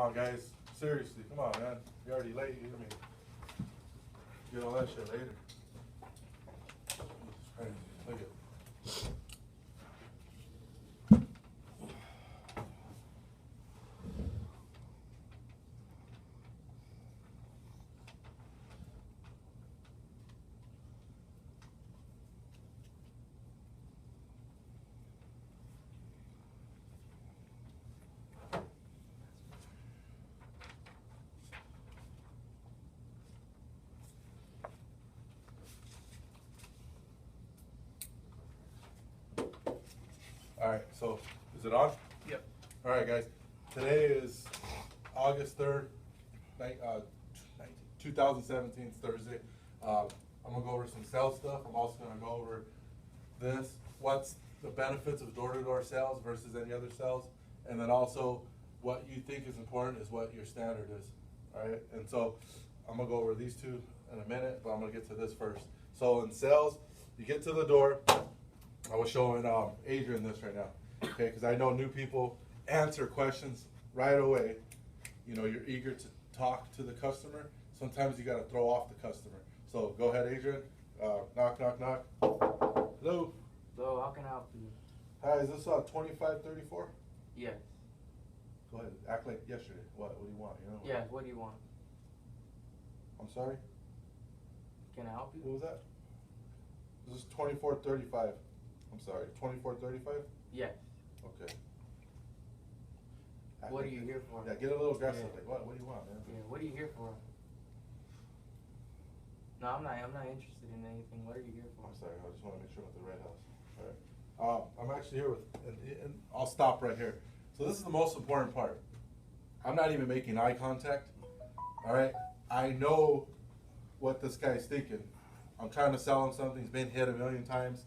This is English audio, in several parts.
on, guys. Seriously, come on, man. You're already late. I mean, get all that shit later. Jesus Christ. Look at. All right, so is it on? Yep. All right, guys. Today is August 3rd, 2017, it's Thursday. I'm going to go over some sales stuff. I'm also going to go over this, what's the benefits of door-to-door sales versus any other sales, and then also what you think is important is what your standard is. All right, and so I'm going to go over these two in a minute, but I'm going to get to this first. So in sales, you get to the door. I was showing Adrian this right now, okay, because I know new people answer questions right away. You know, you're eager to talk to the customer. Sometimes you got to throw off the customer. So go ahead, Adrian. Knock, knock, knock. Hello. So how can I help you? Hi, is this 2534? Yes. Go ahead, act like yesterday. What do you want? You know? Yeah, what do you want? I'm sorry? Can I help you? What was that? This is 2435. I'm sorry, 2435? Yes. Okay. What are you here for? Yeah, get a little aggressive. Yeah. Like, what do you want, man? Yeah, what are you here for? No, I'm not interested in anything. What are you here for? I'm sorry, I just want to make sure I'm at the right house. All right. I'm actually here with, and I'll stop right here. So this is the most important part. I'm not even making eye contact. All right. I know what this guy's thinking. I'm trying to sell him something. He's been hit a million times.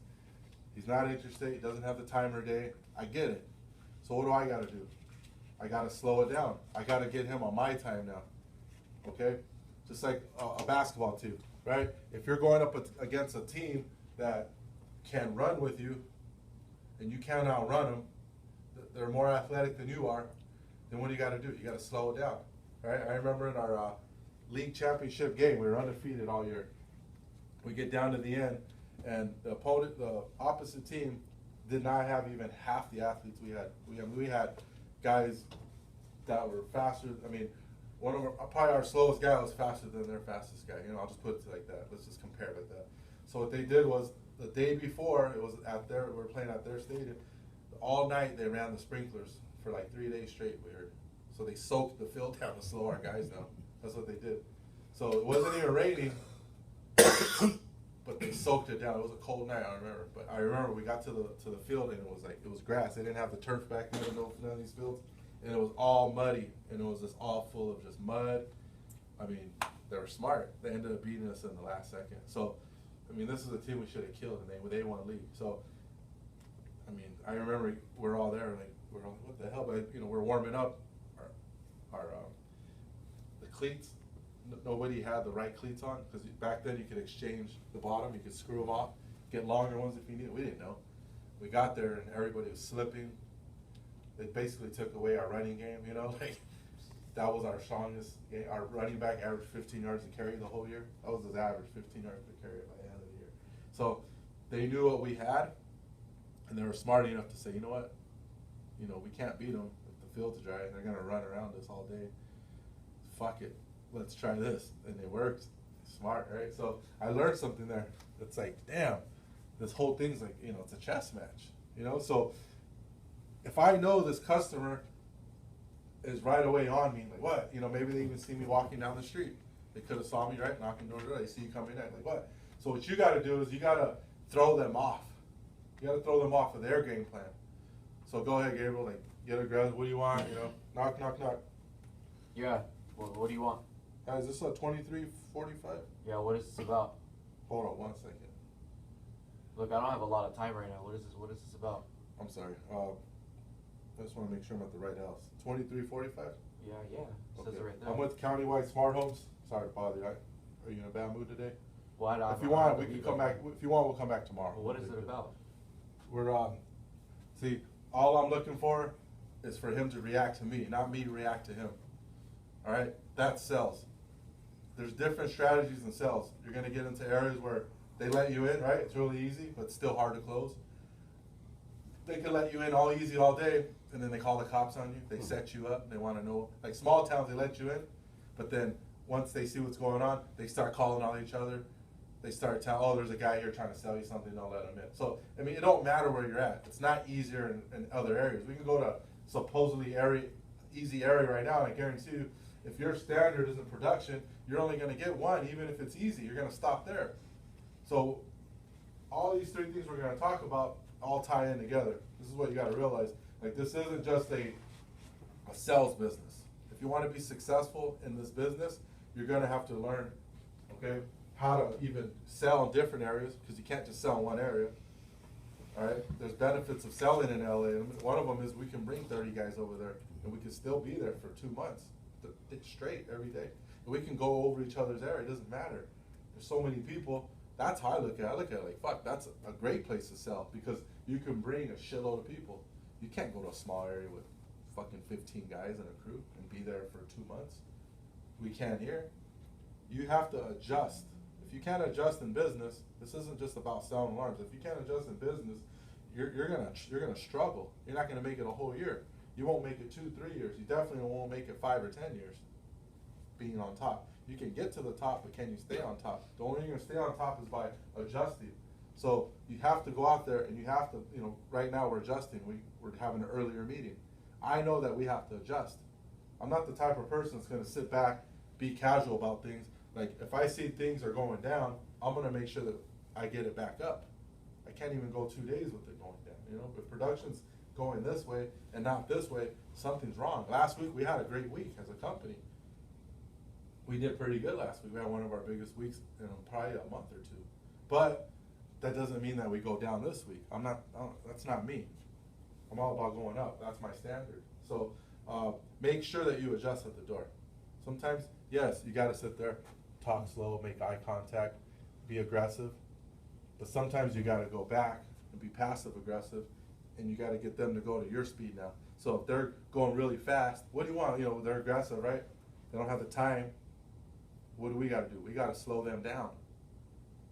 He's not interested. He doesn't have the time or day. I get it. So what do I got to do? I got to slow it down. I got to get him on my time now. Okay? Just like a basketball team, right? If you're going up against a team that can run with you and you can't outrun them, they're more athletic than you are, then what do you got to do? You got to slow it down, right? I remember in our league championship game, we were undefeated all year. We get down to the end, and the opposite team did not have even half the athletes we had. We had guys that were faster. I mean, probably our slowest guy was faster than their fastest guy. You know, I'll just put it like that. Let's just compare it like that. So what they did was the day before, we were playing at their stadium. All night they ran the sprinklers for like 3 days straight. We heard. So they soaked the field down to slow our guys down. That's what they did. So it wasn't even raining. But they soaked it down. It was a cold night, I remember. But I remember we got to the field and it was grass. They didn't have the turf back then in none of these fields, and it was all muddy and it was just all full of just mud. I mean, they were smart. They ended up beating us in the last second. So, I mean, this is a team we should have killed, and they won league. So, I mean, I remember we're all there, like we're all, what the hell? But you know, we're warming up our the cleats. Nobody had the right cleats on, because back then you could exchange the bottom, you could screw them off, get longer ones if you needed. We didn't know. We got there and everybody was slipping. They basically took away our running game, you know, like that was our strongest game. Our running back averaged 15 yards to carry the whole year. That was his average, 15 yards to carry by the end of the year. So they knew what we had, and they were smart enough to say, you know what, you know, we can't beat them if the field's dry and they're gonna run around us all day. Fuck it. Let's try this, and it worked. Smart, right? So I learned something there. It's like, damn, this whole thing's like, you know, it's a chess match, you know. So if I know this customer is right away on me, like what, you know, maybe they even see me walking down the street. They could have saw me, right, knocking door to door. They see you coming in, like what? So what you got to do is you got to throw them off. You got to throw them off of their game plan. So go ahead, Gabriel. Like, get aggressive. What do you want? You know, knock, knock, knock. Yeah. Well, what do you want? Is this a 2345? Yeah, what is this about? Hold on 1 second. Look, I don't have a lot of time right now. What is this about? I'm sorry. I just want to make sure I'm at the right house. 2345? Yeah. It says it right there. I'm with County-Wide Smart Homes. Sorry to bother you. Are you in a bad mood today? Well, if you want, we can come back. If you want, we'll come back tomorrow. Well, what is it about? We're see, all I'm looking for is for him to react to me, not me to react to him. All right, that's sales. There's different strategies in sales. You're going to get into areas where they let you in, right? It's really easy, but it's still hard to close. They can let you in all easy all day, and then they call the cops on you. They set you up. They want to know. Like small towns, they let you in, but then once they see what's going on, they start calling on each other. They start telling, oh, there's a guy here trying to sell you something. Don't let him in. So, I mean, it don't matter where you're at. It's not easier in other areas. We can go to supposedly easy area right now, and I guarantee you, if your standard is in production, you're only going to get one, even if it's easy. You're going to stop there. So all these three things we're going to talk about all tie in together. This is what you got to realize. Like, this isn't just a sales business. If you want to be successful in this business, you're going to have to learn, okay, how to even sell in different areas, because you can't just sell in one area. All right, there's benefits of selling in LA, and one of them is we can bring 30 guys over there, and we can still be there for 2 months, straight every day. And we can go over each other's area. It doesn't matter. There's so many people. That's how I look at it. I look at it like, fuck, that's a great place to sell, because you can bring a shitload of people. You can't go to a small area with fucking 15 guys and a crew and be there for 2 months. We can here. You have to adjust. If you can't adjust in business, this isn't just about selling alarms. If you can't adjust in business, you're gonna struggle. You're not gonna make it a whole year. You won't make it 2-3 years. You definitely won't make it 5 or 10 years being on top. You can get to the top, but can you stay on top? The only way you're gonna stay on top is by adjusting. So you have to go out there, and you have to, you know, right now we're adjusting. We're having an earlier meeting. I know that we have to adjust. I'm not the type of person that's gonna sit back, be casual about things. Like, if I see things are going down, I'm gonna make sure that I get it back up. I can't even go 2 days with it going down. You know, if production's going this way and not this way, something's wrong. Last week we had a great week as a company. We did pretty good last week. We had one of our biggest weeks in probably a month or two. But that doesn't mean that we go down this week. That's not me. I'm all about going up. That's my standard. So make sure that you adjust at the door. Sometimes, yes, you gotta sit there, talk slow, make eye contact, be aggressive. But sometimes you gotta go back and be passive aggressive, and you gotta get them to go to your speed now. So if they're going really fast, what do you want? You know, they're aggressive, right? They don't have the time. What do? We gotta do? We gotta slow them down.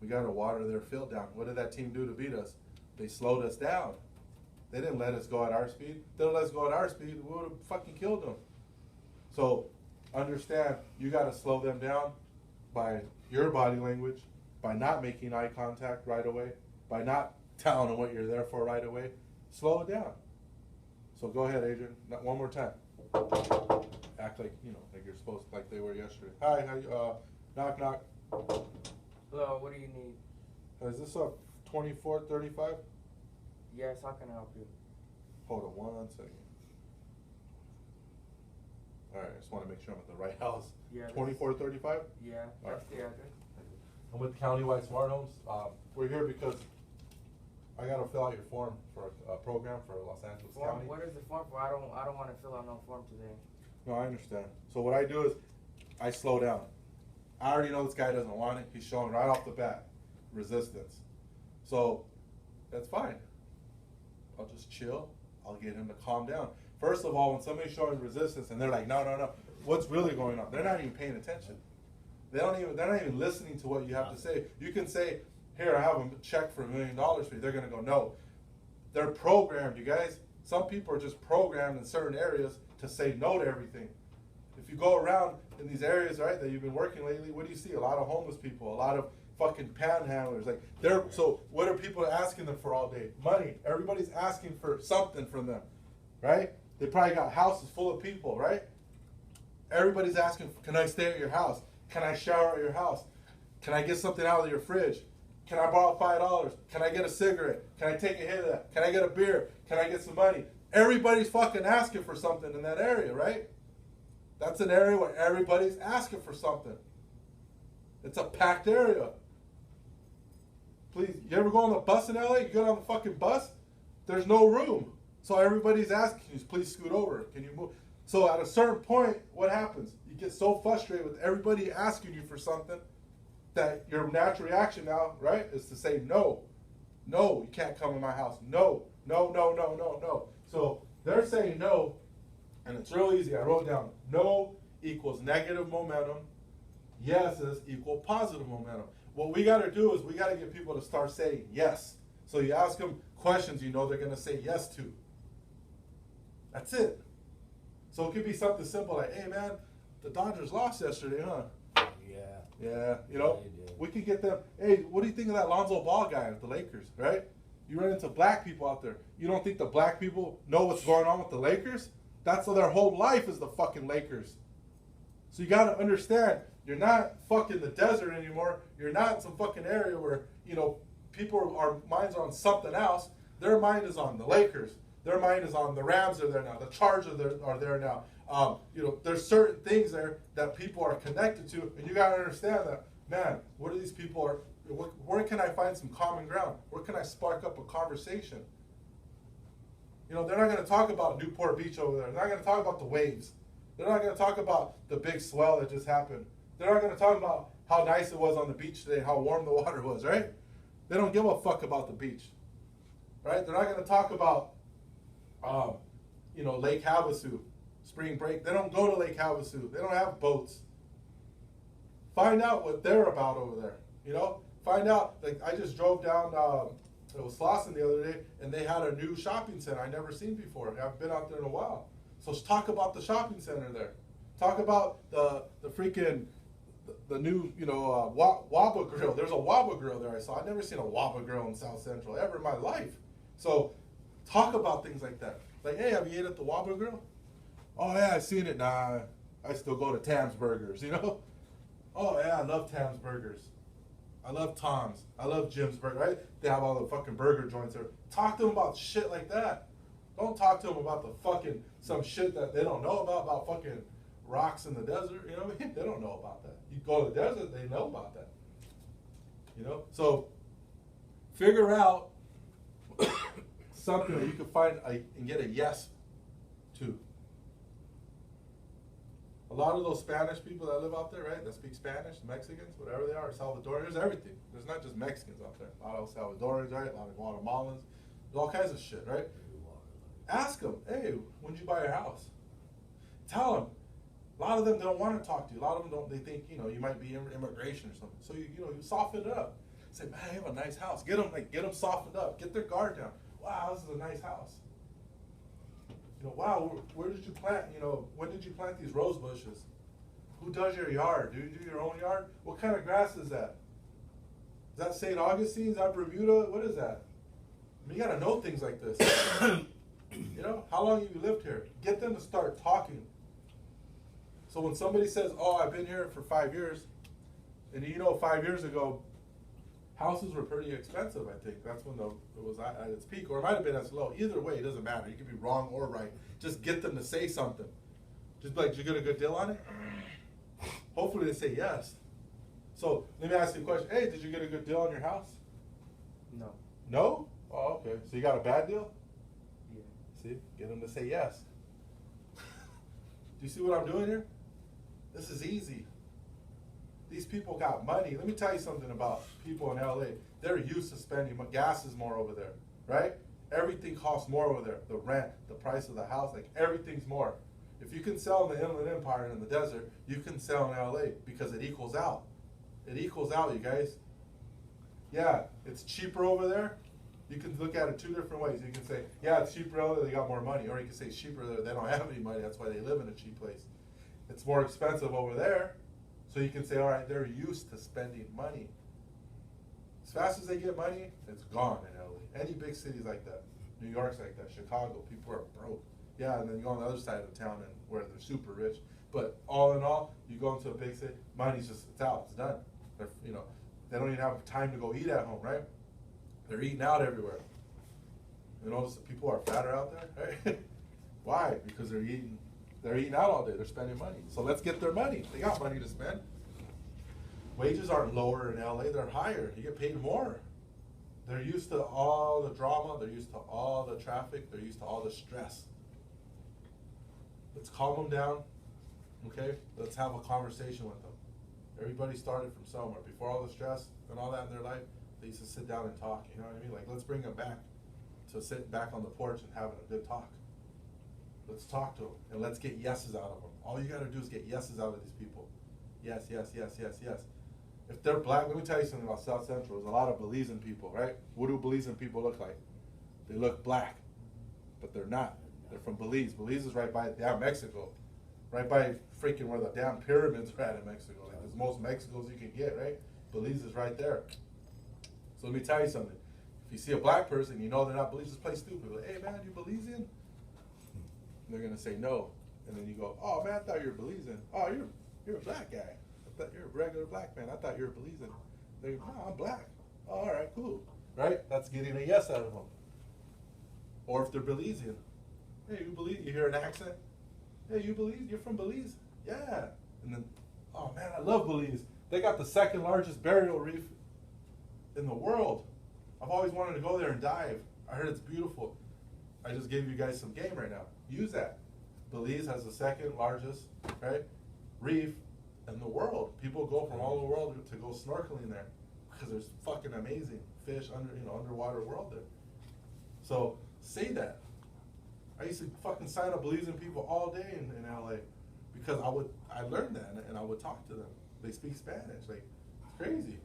We gotta water their field down. What did that team do to beat us? They slowed us down. They didn't let us go at our speed. If they let us go at our speed, we would have fucking killed them. So understand, you gotta slow them down by your body language, by not making eye contact right away, by not telling them what you're there for right away. Slow it down. So go ahead, Adrian. One more time. Act like, you know, like you're supposed to, like they were yesterday. Hi, how you, knock, knock. Hello, what do you need? Is this a 2435? Yes, how can I help you? Hold on 1 second. All right, I just want to make sure I'm at the right house. Yeah. 2435? Yeah, All that's right. the address. I'm with County-wide Smart Homes. We're here because I got to fill out your form for a program for Los Angeles Form? County. What is the form for? I don't want to fill out no form today. No, I understand. So what I do is I slow down. I already know this guy doesn't want it. He's showing right off the bat resistance. So that's fine. I'll just chill. I'll get him to calm down. First of all, when somebody's showing resistance and they're like, no, no, no, what's really going on? They're not even paying attention. They're not even listening to what you have to say. You can say, here, I have a check for $1 million for you. They're going to go, no. They're programmed, you guys. Some people are just programmed in certain areas to say no to everything. If you go around in these areas, right, that you've been working lately, what do you see? A lot of homeless people, a lot of fucking panhandlers. Like, so what are people asking them for all day? Money. Everybody's asking for something from them, right? They probably got houses full of people, right? Everybody's asking, can I stay at your house? Can I shower at your house? Can I get something out of your fridge? Can I borrow $5? Can I get a cigarette? Can I take a hit of that? Can I get a beer? Can I get some money? Everybody's fucking asking for something in that area, right? That's an area where everybody's asking for something. It's a packed area. Please, you ever go on the bus in LA? You get on the fucking bus, there's no room. So everybody's asking, can you please scoot over? Can you move? So at a certain point, what happens? You get so frustrated with everybody asking you for something that your natural reaction now, right, is to say no. No, you can't come in my house. No, no, no, no. So they're saying no, and it's real easy. I wrote down no equals negative momentum. Yeses equal positive momentum. What we got to do is we got to get people to start saying yes. So you ask them questions you know they're going to say yes to. That's it. So it could be something simple like, hey man, the Dodgers lost yesterday, huh? Yeah, you know, we could get them, hey, what do you think of that Lonzo Ball guy at the Lakers, right? You run into black people out there. You don't think the black people know what's going on with the Lakers? That's their whole life is the fucking Lakers. So you got to understand, you're not fucking the desert anymore. You're not in some fucking area where, you know, our minds are on something else. Their mind is on the Lakers. Their mind is on the Rams are there now. The Chargers are there now. You know, there's certain things there that people are connected to, and you got to understand that, man, what are these people are, where can I find some common ground? Where can I spark up a conversation? You know, they're not going to talk about Newport Beach over there. They're not going to talk about the waves. They're not going to talk about the big swell that just happened. They're not going to talk about how nice it was on the beach today, how warm the water was, right? They don't give a fuck about the beach, right? They're not going to talk about, you know, Lake Havasu, spring break. They don't go to Lake Havasu. They don't have boats. Find out what they're about over there, you know? Find out, like, I just drove down, it was Slauson the other day, and they had a new shopping center I never seen before. I haven't been out there in a while. So let's talk about the shopping center there. Talk about the freaking, the new, you know, Waba grill. There's a Waba grill there I saw. I've never seen a Waba grill in South Central ever in my life. So talk about things like that. Like, hey, have you ate at the Waba grill? Oh yeah, I've seen it. Nah, I still go to Tam's Burgers, you know? Oh yeah, I love Tam's Burgers. I love Tom's. I love Jim's Burger, right? They have all the fucking burger joints there. Talk to them about shit like that. Don't talk to them about the fucking, some shit that they don't know about fucking rocks in the desert, you know what I mean? They don't know about that. You go to the desert, they know about that. You know? So, figure out something that you can find and get a yes to. A lot of those Spanish people that live out there, right, that speak Spanish, Mexicans, whatever they are, Salvadorians, everything. There's not just Mexicans out there. A lot of Salvadorians, right, a lot of Guatemalans, there's all kinds of shit, right? Ask them, hey, when did you buy your house? Tell them. A lot of them don't want to talk to you. A lot of them don't, they think, you know, you might be immigration or something. So, you know, you soften it up. Say, man, I have a nice house. Get them softened up. Get their guard down. Wow, this is a nice house. You know, wow, where did you plant, you know, when did you plant these rose bushes? Who does your yard? Do you do your own yard? What kind of grass is that? Is that St. Augustine? Is that Bermuda? What is that? I mean, you got to know things like this. You know, how long have you lived here? Get them to start talking. So when somebody says, oh, I've been here for 5 years, and you know 5 years ago, houses were pretty expensive, I think. That's when it was at its peak, or it might have been as low. Either way, it doesn't matter. You could be wrong or right. Just get them to say something. Just like, did you get a good deal on it? Hopefully they say yes. So let me ask you a question. Hey, did you get a good deal on your house? No. No? Oh, okay. So you got a bad deal? Yeah. See? Get them to say yes. Do you see what I'm doing here? This is easy. These people got money. Let me tell you something about people in LA. They're used to spending, gas is more over there, right? Everything costs more over there. The rent, the price of the house, like everything's more. If you can sell in the Inland Empire and in the desert, you can sell in LA because it equals out. It equals out, you guys. Yeah, it's cheaper over there. You can look at it two different ways. You can say, yeah, it's cheaper over there, they got more money. Or you can say it's cheaper there, they don't have any money, that's why they live in a cheap place. It's more expensive over there. So you can say, all right, they're used to spending money. As fast as they get money, it's gone in LA. Any big cities like that. New York's like that. Chicago, people are broke. Yeah, and then you go on the other side of town and where they're super rich. But all in all, you go into a big city, money's just, it's out, it's done. You know, they don't even have time to go eat at home, right? They're eating out everywhere. You notice that people are fatter out there, right? Why? Because they're eating out all day, they're spending money. So let's get their money. They got money to spend. Wages aren't lower in LA, they're higher. You get paid more. They're used to all the drama, they're used to all the traffic, they're used to all the stress. Let's calm them down, okay? Let's have a conversation with them. Everybody started from somewhere. Before all the stress and all that in their life, they used to sit down and talk, you know what I mean? Like, let's bring them back to sitting back on the porch and having a good talk. Let's talk to them and let's get yeses out of them. All you got to do is get yeses out of these people. Yes, yes, yes, yes, yes. If they're black, let me tell you something about South Central. There's a lot of Belizean people, right? What do Belizean people look like? They look black, but they're not. They're from Belize. Belize is right by damn Mexico, right by freaking where the damn pyramids are at in Mexico. Like, there's most Mexicos you can get, right? Belize is right there. So let me tell you something. If you see a black person, you know they're not Belize, just play stupid. Like, hey man, you Belizean? And they're gonna say no, and then you go, oh man, I thought you were Belizean. Oh, you're a black guy. I thought you're a regular black man. I thought you were Belizean. They go, no, I'm black. Oh, all right, cool. Right? That's getting a yes out of them. Or if they're Belizean, hey, you Belize? You hear an accent? Hey, you Belize? You're from Belize? Yeah. And then, oh man, I love Belize. They got the second largest burial reef in the world. I've always wanted to go there and dive. I heard it's beautiful. I just gave you guys some game right now. Use that. Belize has the second largest, right, reef in the world. People go from all over the world to go snorkeling there because there's fucking amazing fish underwater world there. So say that. I used to fucking sign up Belizean people all day in LA because I learned that and I would talk to them. They speak Spanish. Like, it's crazy.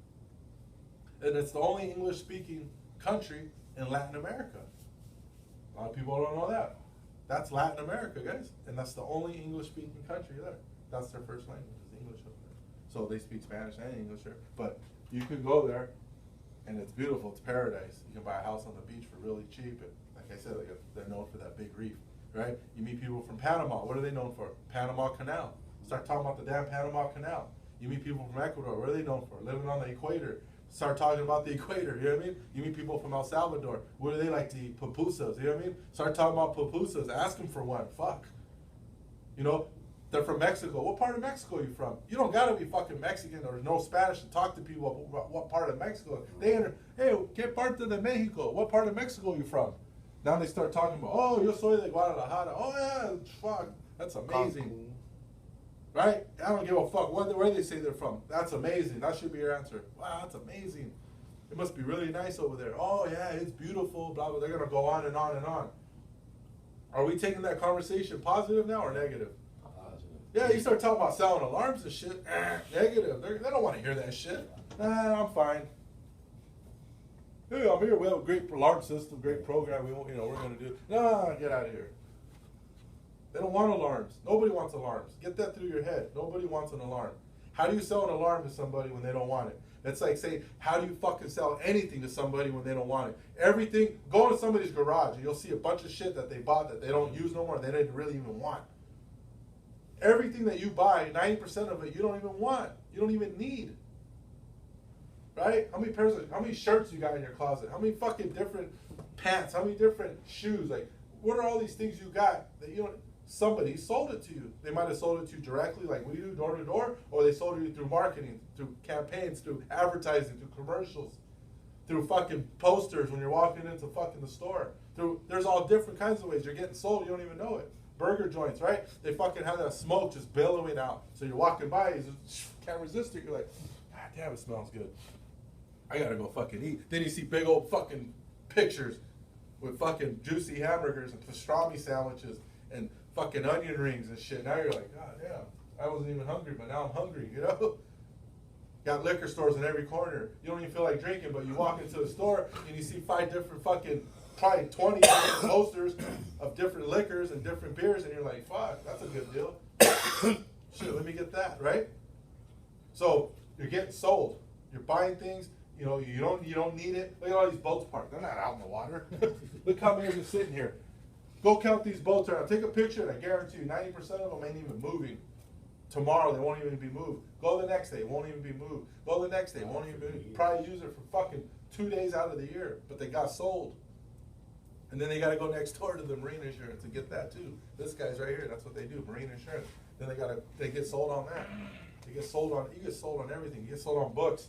And it's the only English speaking country in Latin America. A lot of people don't know that. That's Latin America, guys. And that's the only English speaking country there. That's their first language, is English over there. So they speak Spanish and English there. But you could go there and it's beautiful. It's paradise. You can buy a house on the beach for really cheap. And like I said, they're known for that big reef, right? You meet people from Panama. What are they known for? Panama Canal. Start talking about the damn Panama Canal. You meet people from Ecuador. What are they known for? Living on the equator. Start talking about the equator, you know what I mean? You meet people from El Salvador. What do they like to eat? Pupusas, you know what I mean? Start talking about pupusas. Ask them for one. Fuck. You know, they're from Mexico. What part of Mexico are you from? You don't gotta be fucking Mexican or know Spanish to talk to people about what part of Mexico. Hey, ¿qué parte de Mexico? What part of Mexico are you from? Now they start talking about, oh, yo soy de Guadalajara. Oh yeah, fuck, that's amazing. Right? I don't give a fuck where they say they're from. That's amazing. That should be your answer. Wow, that's amazing. It must be really nice over there. Oh yeah, it's beautiful, blah, blah. They're gonna go on and on and on. Are we taking that conversation positive now or negative? Positive. Yeah, you start talking about selling alarms and shit. Negative. They don't want to hear that shit. Nah, I'm fine. Hey, I'm here. We have a great alarm system, great program. We're gonna do. Nah, get out of here. They don't want alarms. Nobody wants alarms. Get that through your head. Nobody wants an alarm. How do you sell an alarm to somebody when they don't want it? It's like saying, how do you fucking sell anything to somebody when they don't want it? Everything, go into somebody's garage and you'll see a bunch of shit that they bought that they don't use no more, they didn't really even want. Everything that you buy, 90% of it, you don't even want. You don't even need. Right? How many shirts you got in your closet? How many fucking different pants? How many different shoes? Like, what are all these things you got that you don't... Somebody sold it to you. They might have sold it to you directly like we do, door to door, or they sold it to you through marketing, through campaigns, through advertising, through commercials, through fucking posters when you're walking into fucking the store. There's all different kinds of ways you're getting sold, you don't even know it. Burger joints, right? They fucking have that smoke just billowing out. So you're walking by, you just can't resist it. You're like, ah, damn, it smells good. I gotta go fucking eat. Then you see big old fucking pictures with fucking juicy hamburgers and pastrami sandwiches and fucking onion rings and shit. Now you're like, God damn, I wasn't even hungry, but now I'm hungry, you know? Got liquor stores in every corner. You don't even feel like drinking, but you walk into a store and you see 5 different fucking, probably 20 different posters of different liquors and different beers, and you're like, fuck, that's a good deal. Shit, let me get that, right? So you're getting sold. You're buying things. You know, you don't need it. Look at all these boats parked. They're not out in the water. Look how many are just sitting here. Go count these boats around. Take a picture, and I guarantee you 90% of them ain't even moving. Tomorrow, they won't even be moved. Go the next day, it won't even be moved. Go the next day, it won't even be moved. Probably use it for fucking 2 days out of the year, but they got sold. And then they got to go next door to the marine insurance and get that too. This guy's right here. That's what they do, marine insurance. Then they get sold on that. You get sold on everything. You get sold on books.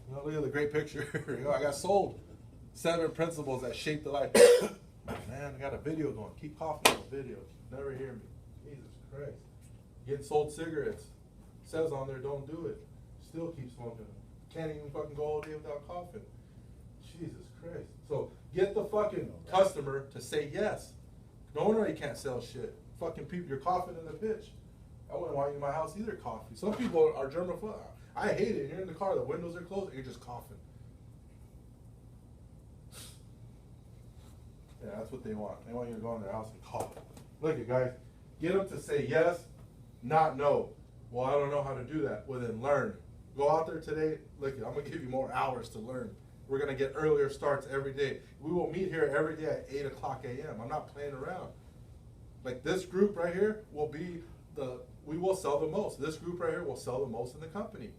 You know, look at the great picture. You know, I got sold 7 principles that shaped the life. Man, I got a video going. Keep coughing on the video. Never hear me. Jesus Christ. Getting sold cigarettes. Says on there, don't do it. Still keep smoking them. Can't even fucking go all day without coughing. Jesus Christ. So get the fucking customer to say yes. No wonder you can't sell shit. Fucking people, you're coughing in the bitch. I wouldn't want you in my house either, coffee. Some people are germaphobe. I hate it. You're in the car, the windows are closed, and you're just coughing. Yeah, that's what they want. They want you to go in their house and cough. Look at guys, get them to say yes, not no. Well, I don't know how to do that. Well, then learn. Go out there today. Look, I'm gonna give you more hours to learn. We're gonna get earlier starts every day. We will meet here every day at 8 o'clock a.m. I'm not playing around. Like this group right here will be we will sell the most. This group right here will sell the most in the company.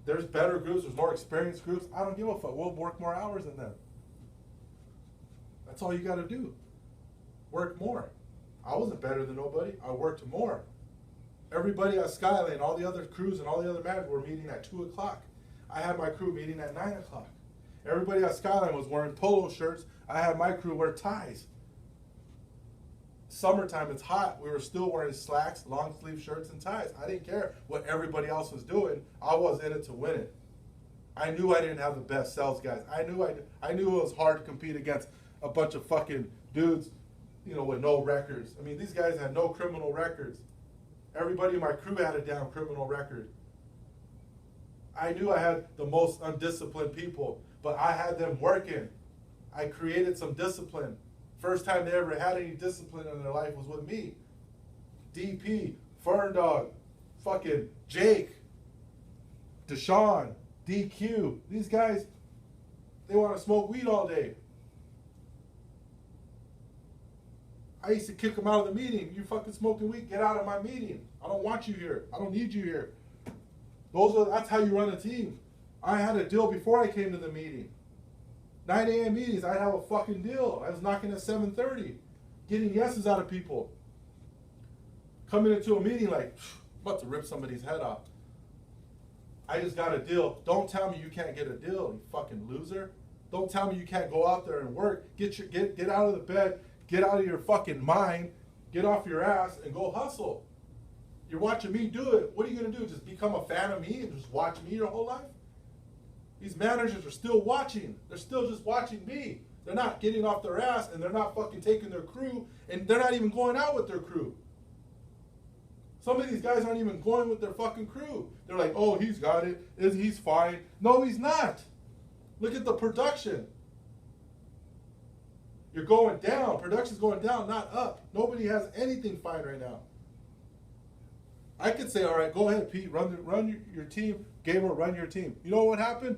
There's better groups, there's more experienced groups. I don't give a fuck. We'll work more hours than them. That's all you gotta do. Work more. I wasn't better than nobody. I worked more. Everybody at Skyline, all the other crews and all the other managers were meeting at 2 o'clock. I had my crew meeting at 9 o'clock. Everybody at Skyline was wearing polo shirts. I had my crew wear ties. Summertime, it's hot. We were still wearing slacks, long sleeve shirts, and ties. I didn't care what everybody else was doing. I was in it to win it. I knew I didn't have the best sales guys. I knew it was hard to compete against a bunch of fucking dudes, you know, with no records. I mean, these guys had no criminal records. Everybody in my crew had a damn criminal record. I knew I had the most undisciplined people, but I had them working. I created some discipline. First time they ever had any discipline in their life was with me. DP, Fern Dog, fucking Jake, Deshaun, DQ. These guys, they want to smoke weed all day. I used to kick them out of the meeting. You fucking smoking weed, get out of my meeting. I don't want you here. I don't need you here. That's how you run a team. I had a deal before I came to the meeting. 9 a.m. meetings, I'd have a fucking deal. I was knocking at 7:30, getting yeses out of people. Coming into a meeting like, about to rip somebody's head off. I just got a deal. Don't tell me you can't get a deal, you fucking loser. Don't tell me you can't go out there and work. Get out of the bed, get out of your fucking mind, get off your ass and go hustle. You're watching me do it. What are you gonna do? Just become a fan of me and just watch me your whole life? These managers are still watching. They're still just watching me. They're not getting off their ass and they're not fucking taking their crew and they're not even going out with their crew. Some of these guys aren't even going with their fucking crew. They're like, oh, he's got it. He's fine. No, he's not. Look at the production. You're going down. Production's going down, not up. Nobody has anything fine right now. I could say, all right, go ahead, Pete, run your team. Gabriel, run your team. You know what happened?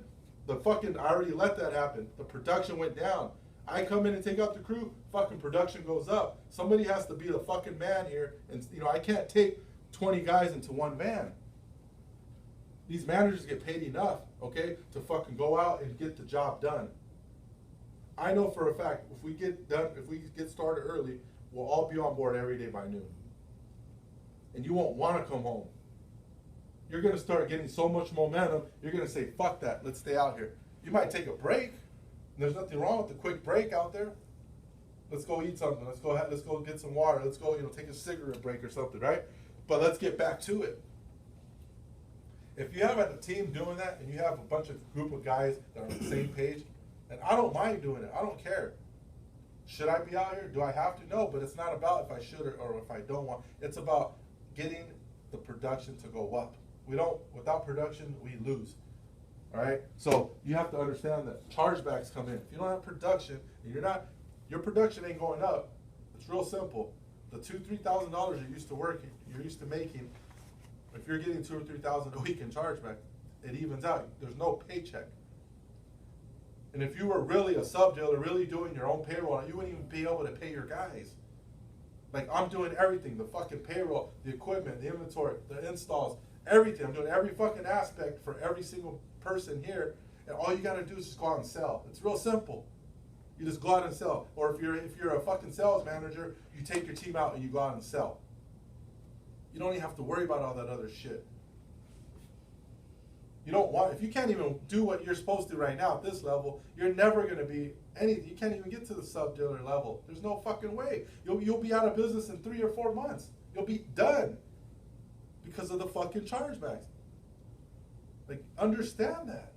I already let that happen. The production went down. I come in and take out the crew, fucking production goes up. Somebody has to be the fucking man here. And, you know, I can't take 20 guys into one van. These managers get paid enough, okay, to fucking go out and get the job done. I know for a fact, if we get started early, we'll all be on board every day by noon. And you won't want to come home. You're going to start getting so much momentum, you're going to say, fuck that, let's stay out here. You might take a break. There's nothing wrong with the quick break out there. Let's go eat something. Let's go get some water. Let's go, take a cigarette break or something, right? But let's get back to it. If you have a team doing that and you have a bunch of group of guys that are on the same page, and I don't mind doing it. I don't care. Should I be out here? Do I have to? No, but it's not about if I should or if I don't want. It's about getting the production to go up. Without production, we lose. All right? So you have to understand that chargebacks come in. If you don't have production, and your production ain't going up, it's real simple. The $2,000-$3,000 you're used to making, if you're getting $2,000 or $3,000 a week in chargeback, it evens out. There's no paycheck. And if you were really a sub dealer, really doing your own payroll, you wouldn't even be able to pay your guys. Like, I'm doing everything, the fucking payroll, the equipment, the inventory, the installs, everything. I'm doing every fucking aspect for every single person here. And all you gotta do is just go out and sell. It's real simple. You just go out and sell. Or if you're a fucking sales manager, you take your team out and you go out and sell. You don't even have to worry about all that other shit. If you can't even do what you're supposed to right now at this level, you're never gonna be anything. You can't even get to the sub dealer level. There's no fucking way. You'll be out of business in 3 or 4 months. You'll be done because of the fucking chargebacks. Like, understand that.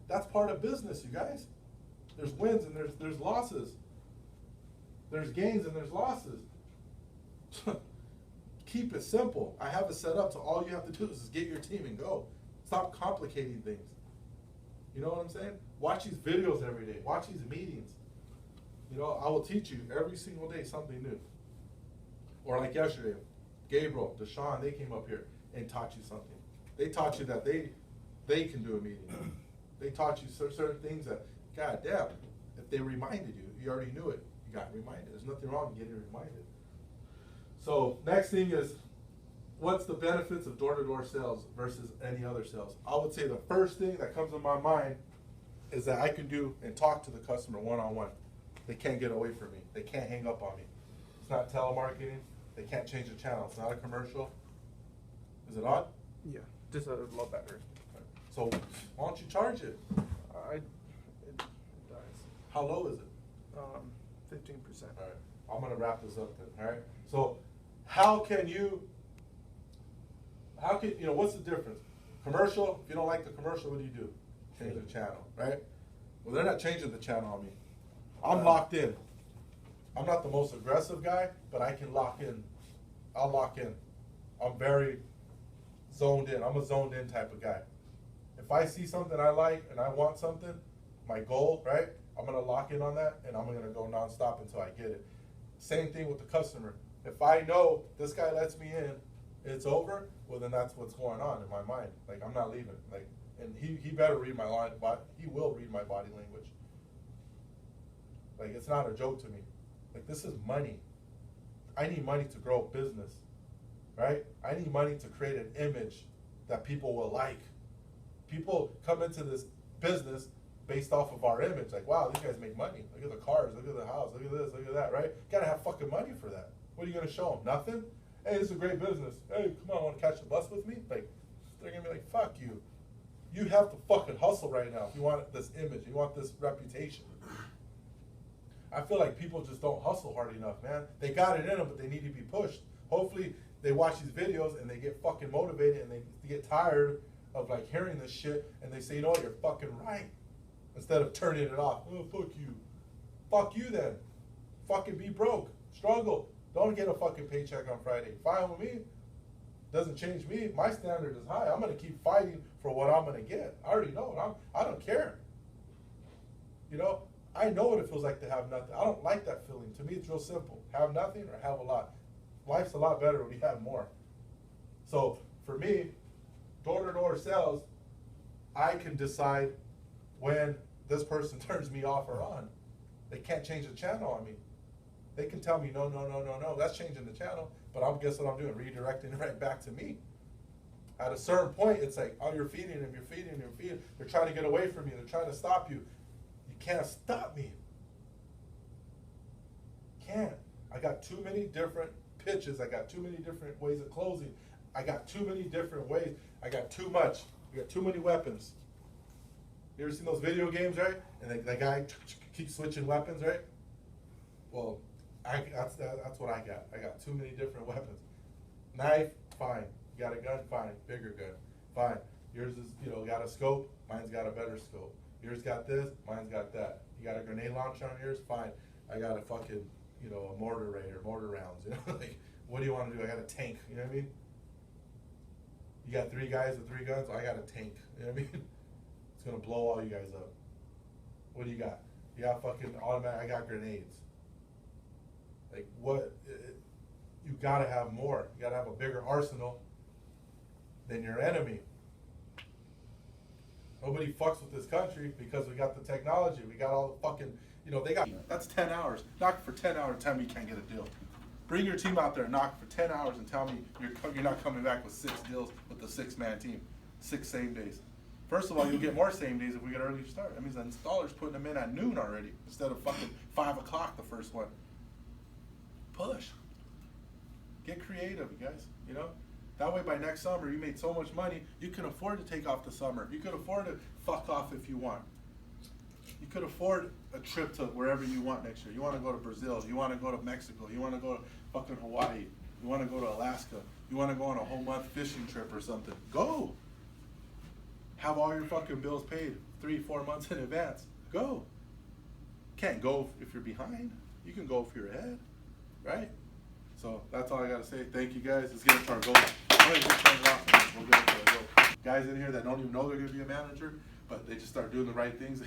That's part of business, you guys. There's wins and there's losses. There's gains and there's losses. Keep it simple. I have it set up so all you have to do is just get your team and go. Stop complicating things. You know what I'm saying? Watch these videos every day. Watch these meetings. You know, I will teach you every single day something new. Or like yesterday, Gabriel, Deshaun, they came up here and taught you something. They taught you that they can do a meeting. They taught you certain things that, God damn, if they reminded you, you already knew it. You got reminded. There's nothing wrong in getting reminded. So next thing is, what's the benefits of door-to-door sales versus any other sales? I would say the first thing that comes to my mind is that I can do and talk to the customer one-on-one. They can't get away from me. They can't hang up on me. It's not telemarketing. They can't change the channel. It's not a commercial. Is it on? Yeah, just a low battery. So why don't you charge it? It does. How low is it? 15%. All right, I'm gonna wrap this up then. All right. So how can you know, what's the difference? Commercial. If you don't like the commercial, what do? Change the channel, right? Well, they're not changing the channel on me. I'm locked in. I'm not the most aggressive guy, but I can lock in. I'll lock in. I'm very zoned in. I'm a zoned in type of guy. If I see something I like and I want something, my goal, right? I'm gonna lock in on that and I'm gonna go nonstop until I get it. Same thing with the customer. If I know this guy lets me in, it's over, well then that's what's going on in my mind. Like, I'm not leaving. Like, and he better read my line, but he will read my body language. Like, it's not a joke to me. Like, this is money. I need money to grow a business, right? I need money to create an image that people will like. People come into this business based off of our image. Like, wow, these guys make money. Look at the cars, look at the house, look at this, look at that, right? You gotta have fucking money for that. What are you gonna show them? Nothing? Hey, this is a great business. Hey, come on, wanna catch the bus with me? Like, they're gonna be like, fuck you. You have to fucking hustle right now if you want this image, you want this reputation. I feel like people just don't hustle hard enough, man. They got it in them, but they need to be pushed. Hopefully, they watch these videos and they get fucking motivated and they get tired of like hearing this shit and they say, you know what, you're fucking right. Instead of turning it off. Oh, fuck you. Fuck you then. Fucking be broke. Struggle. Don't get a fucking paycheck on Friday. Fine with me. Doesn't change me. My standard is high. I'm gonna keep fighting for what I'm gonna get. I already know. I don't care. You know, I know what it feels like to have nothing. I don't like that feeling. To me, it's real simple. Have nothing or have a lot. Life's a lot better when you have more. So for me, door-to-door sales, I can decide when this person turns me off or on. They can't change the channel on me. They can tell me, no, no, no, no, no, that's changing the channel, but I'm guess what I'm doing, redirecting it right back to me. At a certain point, it's like, oh, you're feeding them, you're feeding them, you're feeding them. They're trying to get away from you, they're trying to stop you. You can't stop me. Can't. I got too many different pitches, I got too many different ways of closing. I got too many different ways, I got too much. I got too many weapons. You ever seen those video games, right? And the guy keeps switching weapons, right? Well, that's what I got. I got too many different weapons. Knife, fine. You got a gun, fine. Bigger gun, fine. Yours is, got a scope. Mine's got a better scope. Yours got this. Mine's got that. You got a grenade launcher on yours, fine. I got a fucking, a mortar ray or mortar rounds. Like, what do you want to do? I got a tank. You know what I mean? You got 3 guys with 3 guns. I got a tank. You know what I mean? It's gonna blow all you guys up. What do you got? You got fucking automatic. I got grenades. Like, what? You gotta have more. You gotta have a bigger arsenal than your enemy. Nobody fucks with this country because we got the technology. We got all the fucking, they got, that's 10 hours. Knock for 10 hours and tell me you can't get a deal. Bring your team out there, knock for 10 hours and tell me you're not coming back with 6 deals with the 6-man team. 6 same days. First of all, you'll get more same days if we get early start. That means the installer's putting them in at noon already instead of fucking 5 o'clock the first one. Push. Get creative, you guys, That way by next summer you made so much money, you can afford to take off the summer. You could afford to fuck off if you want. You could afford a trip to wherever you want next year. You want to go to Brazil, you want to go to Mexico, you want to go to fucking Hawaii, you want to go to Alaska, you want to go on a whole month fishing trip or something. Go. Have all your fucking bills paid 3-4 months in advance. Go. Can't go if you're behind. You can go for your head, right? So that's all I gotta say. Thank you guys. Let's get into our goal. We'll get into our goal. Guys in here that don't even know they're gonna be a manager, but they just start doing the right things,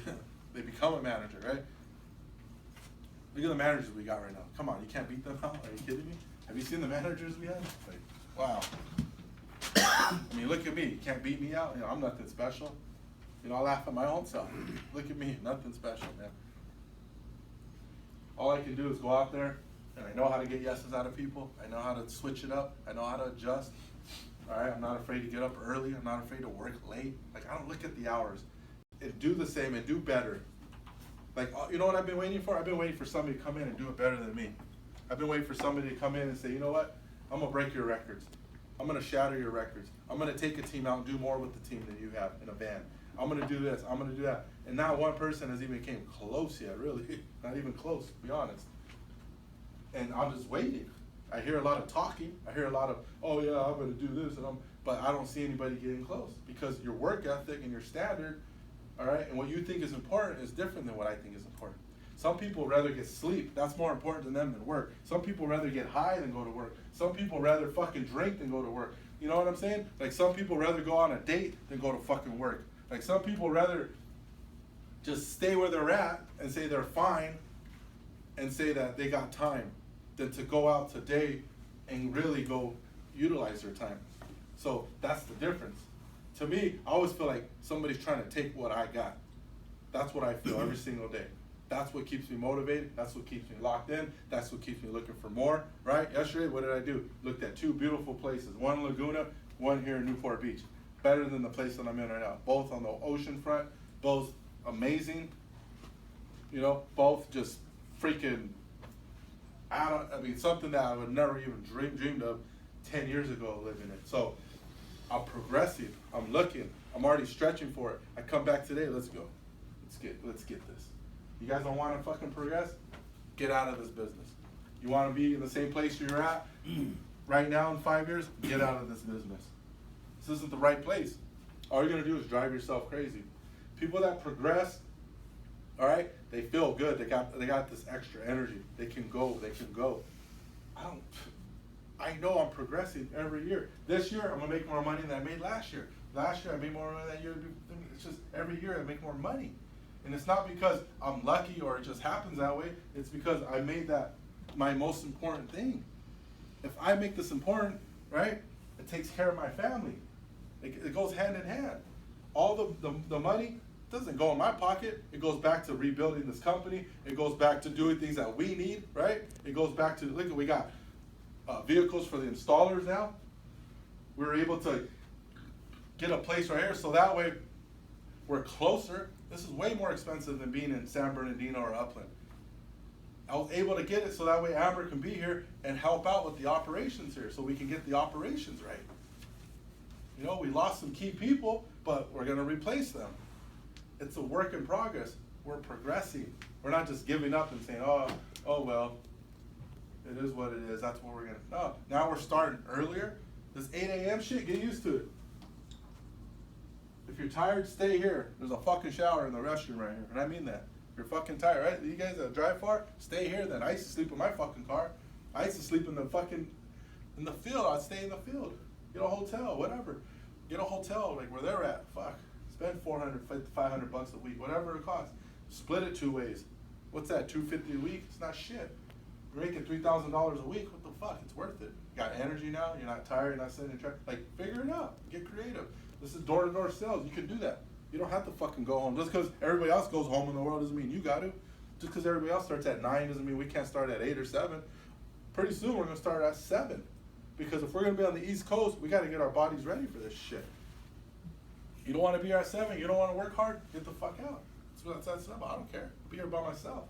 they become a manager, right? Look at the managers we got right now. Come on, you can't beat them out? Are you kidding me? Have you seen the managers we have? Like, wow. I mean, look at me. You can't beat me out. You know, I'm nothing special. You know, I laugh at my own self. Look at me, nothing special, man. All I can do is go out there, and I know how to get yeses out of people. I know how to switch it up. I know how to adjust. All right, I'm not afraid to get up early. I'm not afraid to work late. Like, I don't look at the hours. And do the same and do better. Like, you know what I've been waiting for? I've been waiting for somebody to come in and do it better than me. I've been waiting for somebody to come in and say, you know what? I'm gonna break your records. I'm gonna shatter your records. I'm gonna take a team out and do more with the team than you have in a van. I'm gonna do this, I'm gonna do that. And not one person has even came close yet, really. Not even close, to be honest. And I'm just waiting. I hear a lot of talking. I hear a lot of, oh yeah, I'm gonna do this, but I don't see anybody getting close because your work ethic and your standard, all right, and what you think is important is different than what I think is important. Some people rather get sleep. That's more important to them than work. Some people rather get high than go to work. Some people rather fucking drink than go to work. You know what I'm saying? Like, some people rather go on a date than go to fucking work. Like, some people rather just stay where they're at and say they're fine and say that they got time than to go out today and really go utilize their time. So that's the difference. To me, I always feel like somebody's trying to take what I got. That's what I feel every single day. That's what keeps me motivated. That's what keeps me locked in. That's what keeps me looking for more, right? Yesterday, what did I do? Looked at two beautiful places. One in Laguna, one here in Newport Beach. Better than the place that I'm in right now. Both on the ocean front, both amazing. You know, both just freaking, I mean, something that I would never even dreamed of 10 years ago living in. So I'm progressing. I'm looking. I'm already stretching for it. I come back today. Let's go. Let's get this. You guys don't want to fucking progress? Get out of this business. You want to be in the same place you're at right now in 5 years? Get out of this business. This isn't the right place. All you're going to do is drive yourself crazy. People that progress, all right, they feel good. They got this extra energy. They can go. I know I'm progressing every year. This year, I'm going to make more money than I made last year. Last year, I made more money than that year. It's just every year I make more money. And it's not because I'm lucky or it just happens that way. It's because I made that my most important thing. If I make this important, right, it takes care of my family. It goes hand in hand. All the money doesn't go in my pocket. It goes back to rebuilding this company. It goes back to doing things that we need, right? It goes back to, look, we got vehicles for the installers now. We were able to get a place right here so that way we're closer. This is way more expensive than being in San Bernardino or Upland. I was able to get it so that way Amber can be here and help out with the operations here so we can get the operations right. You know, we lost some key people, but we're going to replace them. It's a work in progress. We're progressing. We're not just giving up and saying, oh well, it is what it is. That's what we're going to. No, now we're starting earlier. This 8 a.m. shit, get used to it. If you're tired, stay here. There's a fucking shower in the restroom right here. And I mean that. If you're fucking tired, right? You guys that drive far, stay here then. I used to sleep in my fucking car. I used to sleep in the field. I'd stay in the field. Get a hotel, whatever. Get a hotel like where they're at. Fuck. Spend $400, $500 a week, whatever it costs. Split it 2 ways. What's that, $250 a week? It's not shit. You're making $3,000 a week. What the fuck? It's worth it. You got energy now. You're not tired. You're not sitting in traffic. Like, figure it out. Get creative. This is door-to-door sales. You can do that. You don't have to fucking go home. Just because everybody else goes home in the world doesn't mean you got to. Just because everybody else starts at 9 doesn't mean we can't start at 8 or 7. Pretty soon we're going to start at 7. Because if we're going to be on the East Coast, we got to get our bodies ready for this shit. You don't want to be here at 7. You don't want to work hard. Get the fuck out. That's simple. I don't care. I'll be here by myself.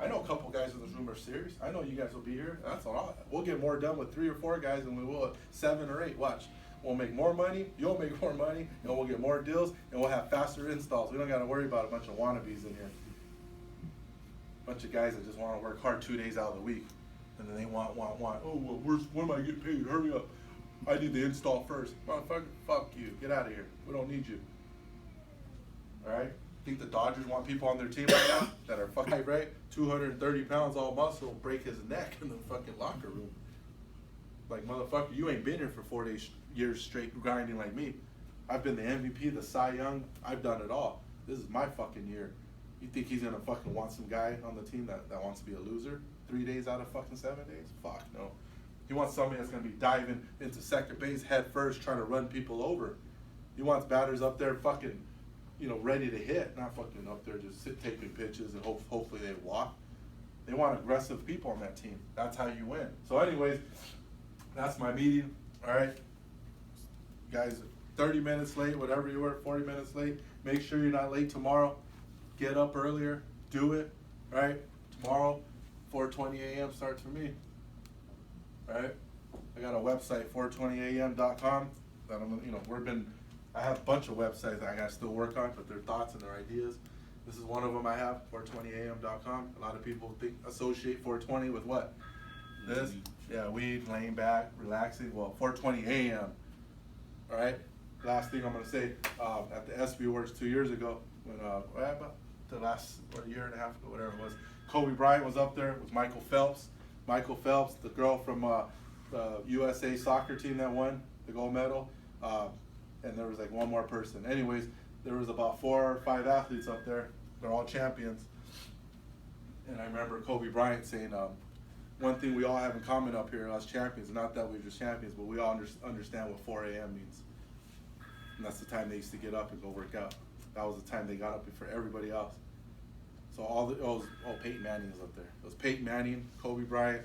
I know a couple guys in this room are serious. I know you guys will be here. That's all. We'll get more done with 3 or 4 guys than we will at 7 or 8. Watch. We'll make more money, you'll make more money, and we'll get more deals, and we'll have faster installs. We don't got to worry about a bunch of wannabes in here. A bunch of guys that just want to work hard 2 days out of the week. And then they want. Oh, well, when am I getting paid? Hurry up. I need the install first. Motherfucker, fuck you. Get out of here. We don't need you. All right? Think the Dodgers want people on their team right now that are fucking right? 230 pounds, all muscle, break his neck in the fucking locker room. Like, motherfucker, you ain't been here for 4 years straight grinding like me. I've been the MVP, the Cy Young. I've done it all. This is my fucking year. You think he's gonna fucking want some guy on the team that wants to be a loser 3 days out of fucking 7 days? Fuck no. He wants somebody that's gonna be diving into second base head first, trying to run people over. He wants batters up there fucking, you know, ready to hit, not fucking up there just taking pitches and hopefully they walk. They want aggressive people on that team. That's how you win. So anyways, that's my meeting. All right, guys, 30 minutes late, whatever you were, 40 minutes late. Make sure you're not late tomorrow. Get up earlier. Do it. All right, tomorrow, 4:20 a.m. starts for me. All right, I got a website, 420am.com. That I'm, you know, I have a bunch of websites that I got to still work on, but their thoughts and their ideas. This is one of them I have, 420am.com. A lot of people associate 420 with what? This? Yeah, weed, laying back, relaxing. Well, 420 a.m. All right. Last thing I'm gonna say, at the SB Awards 2 years ago, when about the last year and a half ago, whatever it was, Kobe Bryant was up there with Michael Phelps. Michael Phelps, the girl from the USA soccer team that won the gold medal, and there was like one more person. Anyways, there was about 4 or 5 athletes up there. They're all champions. And I remember Kobe Bryant saying, one thing we all have in common up here as champions, not that we're just champions, but we all understand what 4 a.m. means. And that's the time they used to get up and go work out. That was the time they got up for everybody else. So Peyton Manning is up there. It was Peyton Manning, Kobe Bryant,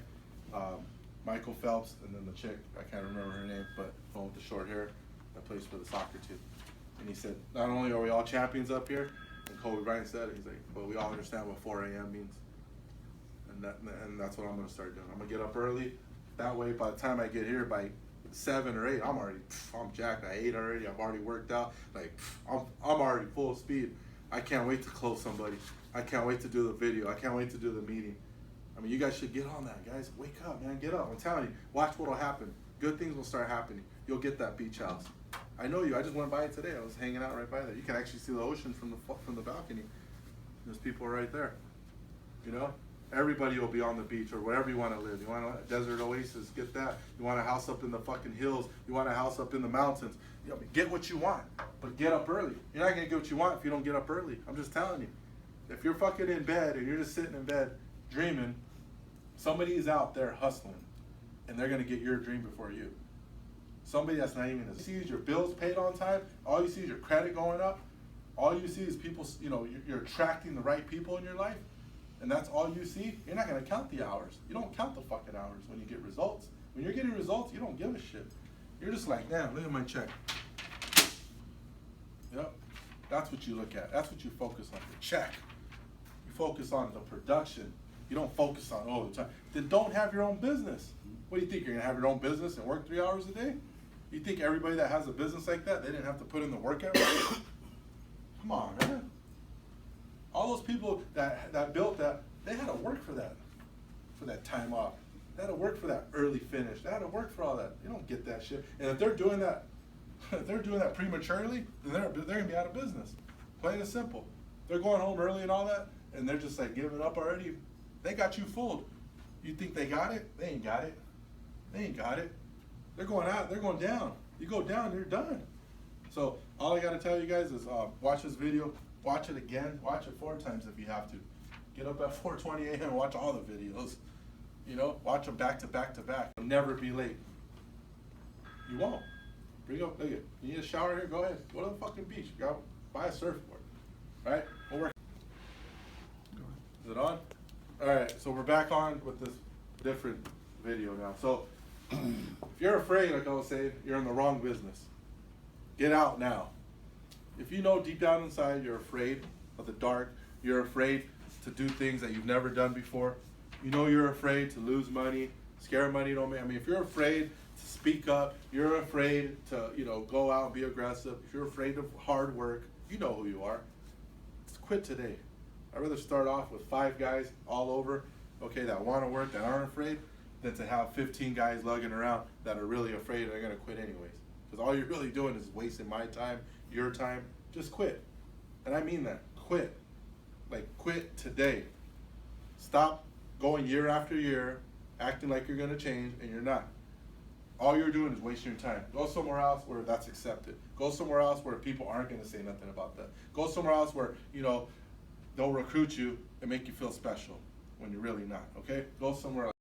Michael Phelps, and then the chick, I can't remember her name, but the one with the short hair that plays for the soccer team. And he said, not only are we all champions up here, and Kobe Bryant said it, he's like, but we all understand what 4 a.m. means. And that's what I'm gonna start doing. I'm gonna get up early. That way, by the time I get here, by 7 or 8, I'm jacked. I ate already. I've already worked out. Like, I'm already full speed. I can't wait to close somebody. I can't wait to do the video. I can't wait to do the meeting. I mean, you guys should get on that, guys. Wake up, man. Get up. I'm telling you. Watch what'll happen. Good things will start happening. You'll get that beach house. I know you. I just went by it today. I was hanging out right by there. You can actually see the ocean from the balcony. There's people right there. You know? Everybody will be on the beach or wherever you want to live. You want a desert oasis, get that. You want a house up in the fucking hills. You want a house up in the mountains. You know, get what you want, but get up early. You're not going to get what you want if you don't get up early. I'm just telling you. If you're fucking in bed and you're just sitting in bed dreaming, somebody is out there hustling and they're going to get your dream before you. Somebody that's not even sees your bills paid on time. All you see is your credit going up. All you see is people, you know, you're attracting the right people in your life. And that's all you see, you're not gonna count the hours. You don't count the fucking hours when you get results. When you're getting results, you don't give a shit. You're just like, damn, look at my check. Yep, that's what you look at. That's what you focus on, the check. You focus on the production. You don't focus on, the time. Then don't have your own business. What do you think, you're gonna have your own business and work 3 hours a day? You think everybody that has a business like that, they didn't have to put in the work every day? Come on, man. All those people that built that, they had to work for that time off. They had to work for that early finish. They had to work for all that. You don't get that shit. And if they're doing that, prematurely, then they're gonna be out of business. Plain and simple. They're going home early and all that, and they're just like giving up already. They got you fooled. You think they got it? They ain't got it. They ain't got it. They're going out. They're going down. You go down, you're done. So all I gotta tell you guys is watch this video. Watch it again. Watch it 4 times if you have to. Get up at 4:20 a.m. and watch all the videos. You know, watch them back to back to back. You'll never be late. You won't. Bring up, look at, you need a shower here? Go ahead. Go to the fucking beach. Go buy a surfboard. All right? We'll work. Is it on? All right. So we're back on with this different video now. So if you're afraid, like I was saying, you're in the wrong business. Get out now. If you know deep down inside you're afraid of the dark, you're afraid to do things that you've never done before, you know you're afraid to lose money, scare money don't make, I mean, if you're afraid to speak up, you're afraid to, you know, go out and be aggressive, if you're afraid of hard work, you know who you are. Just quit today. I'd rather start off with 5 guys all over, okay, that want to work, that aren't afraid, than to have 15 guys lugging around that are really afraid and are going to quit anyways. Because all you're really doing is wasting my time, your time. Just quit. And I mean that. quit. Like, quit today. Stop going year after year, acting like you're gonna change, and you're not. All you're doing is wasting your time. Go somewhere else where that's accepted. Go somewhere else where people aren't gonna say nothing about that. Go somewhere else where, they'll recruit you and make you feel special when you're really not, okay? Go somewhere else.